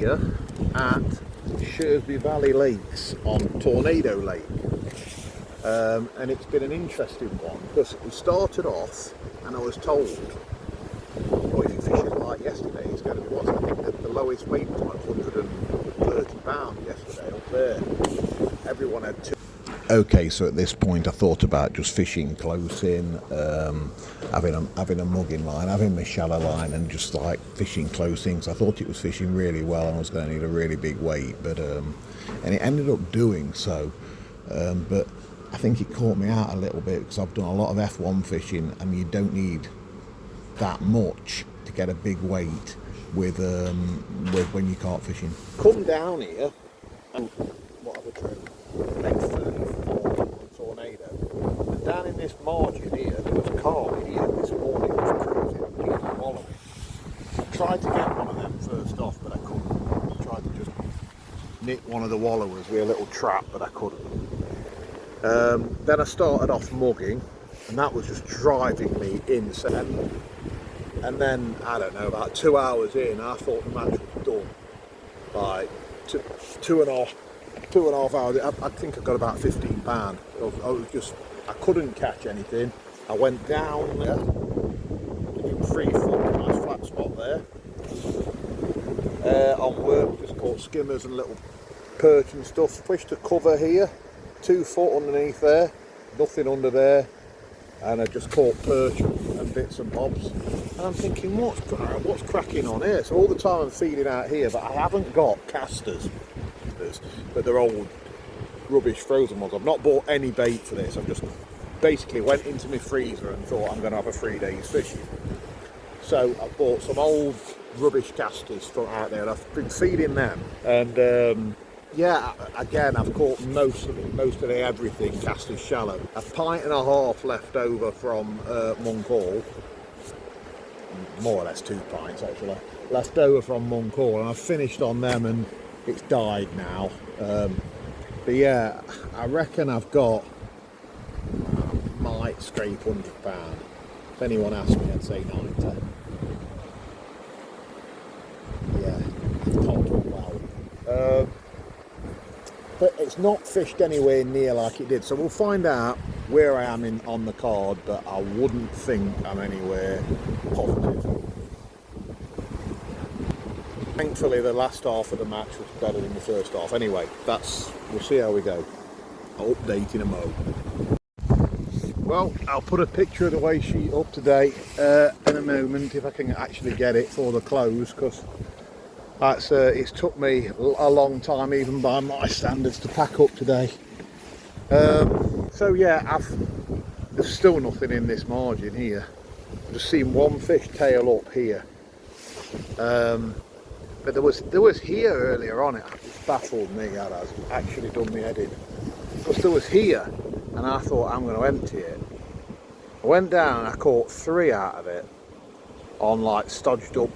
here at Shearsby Valley Lakes on Tornado Lake, and it's been an interesting one because we started off and I was told, well, if you fish it like yesterday, it's going to be what? I think that the lowest weight was like 130 pounds yesterday up there. Everyone had two. Okay, so at this point I thought about just fishing close in, having a mugging line, having my shallow line, and just like fishing close in, because I thought it was fishing really well and I was going to need a really big weight, but and it ended up doing so, but I think it caught me out a little bit because I've done a lot of F1 fishing and you don't need that much to get a big weight with when you carp fishing. Come down here and what have I tried? Next 34 Tornado, and down in this margin here there was a carp here this morning was cruising, just wallowing. I tried to get one of them first off but I couldn't. I tried to just nick one of the wallowers with a little trap but I couldn't. Then I started off mugging and that was just driving me insane, and then I don't know, about 2 hours in I thought the match was done. Like two and a half hours, I think I got about 15 pounds. I couldn't catch anything. I went down there, in 3 foot, nice flat spot there. On work, just caught skimmers and little perch and stuff. Fished a cover here, 2 foot underneath there, nothing under there. And I just caught perch and bits and bobs. And I'm thinking, what's cracking on here? So all the time I'm feeding out here, but I haven't got casters. But they're old rubbish frozen ones. I've not bought any bait for this. I've just basically went into my freezer and thought I'm going to have a 3 days fishing. So I bought some old rubbish casters from out there and I've been feeding them. And yeah, again I've caught most of everything casters shallow. A pint and a half left over from Monk Hall. More or less 2 pints actually. Left over from Monk Hall, and I've finished on them and it's died now, but yeah, I reckon I've got, might scrape £100. If anyone asked me, I'd say 90. Yeah, I've caught it well, but it's not fished anywhere near like it did, so we'll find out where I am on the card, but I wouldn't think I'm anywhere positive. Thankfully the last half of the match was better than the first half. Anyway, we'll see how we go. I'll update in a moment. Well, I'll put a picture of the weigh sheet up today in a moment if I can actually get it for the close, because it's took me a long time even by my standards to pack up today. So yeah, there's still nothing in this margin here. I've just seen one fish tail up here. But there was here earlier on, it's baffled me, that has actually done me head in. Because there was here, and I thought I'm going to empty it. I went down and I caught 3 out of it on like stodged up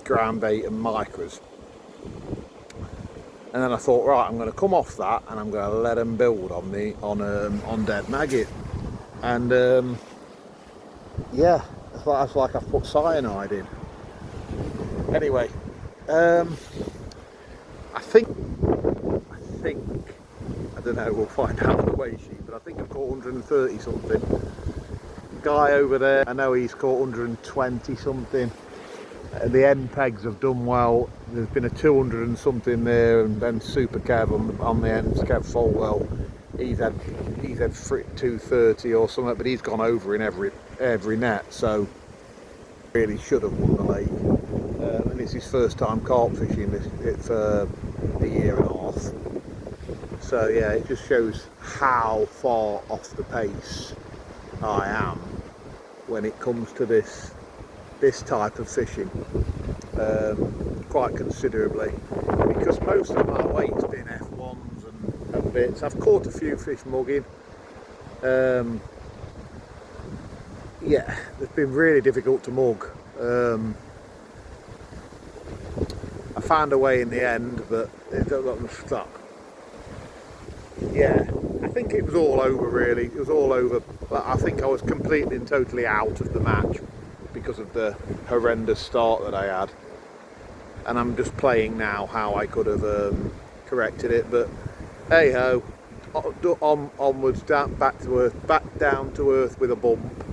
ground bait and micros. And then I thought, right, I'm going to come off that and I'm going to let them build on dead maggot. And yeah, it's like I've put cyanide in. Anyway. I think, I don't know, we'll find out on the weigh sheet, but I think I've caught 130 something. Guy over there, I know he's caught 120 something. The end pegs have done well. There's been a 200 and something there, and then Super Kev on the ends, Kev Folwell, he's had 230 or something, but he's gone over in every net, so really should have won the lake. And it's his first time carp fishing for a year and a half. So yeah, it just shows how far off the pace I am when it comes to this type of fishing, quite considerably, because most of my weight's been F1s and bits. I've caught a few fish mugging. Yeah, it's been really difficult to mug. I found a way in the end, but it got me stuck. Yeah, I think it was all over really. It was all over, but I think I was completely and totally out of the match because of the horrendous start that I had. and I'm just playing now how I could have corrected it, but hey ho, onwards, back to earth, back down to earth with a bump.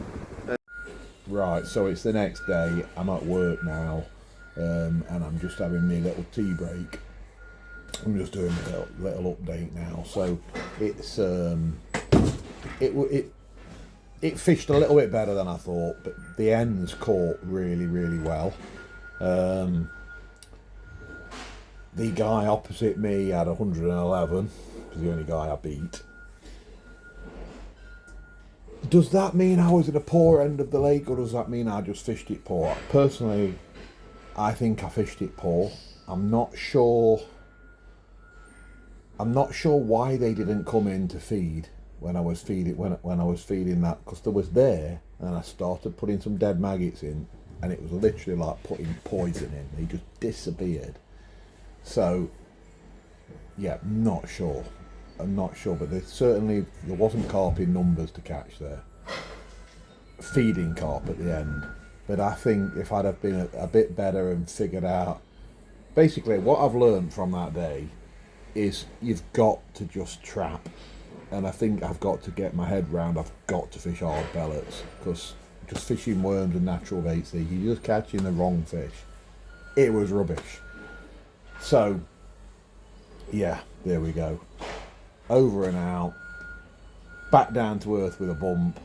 Right, so it's the next day. I'm at work now, and I'm just having my little tea break. I'm just doing a little update now. So it's it fished a little bit better than I thought, but the ends caught really well. The guy opposite me had 111. Was the only guy I beat. Does that mean I was at the poor end of the lake, or does that mean I just fished it poor? Personally, I think I fished it poor. I'm not sure why they didn't come in to feed when I was feeding that, because they was there, and I started putting some dead maggots in, and it was literally like putting poison in. They just disappeared. So yeah, I'm not sure, but there wasn't carp in numbers to catch there. Feeding carp at the end. But I think if I'd have been a bit better and figured out, basically what I've learned from that day is you've got to just trap. And I think I've got to get my head round, I've got to fish hard pellets, because just fishing worms and natural baits, you're just catching the wrong fish. It was rubbish. So yeah, there we go. Over and out, back down to earth with a bump,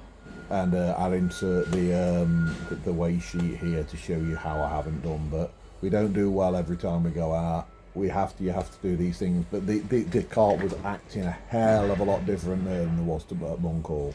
and I'll insert the weigh sheet here to show you how I haven't done. But we don't do well every time we go out. You have to do these things. But the carp was acting a hell of a lot different there than there was at Buncall.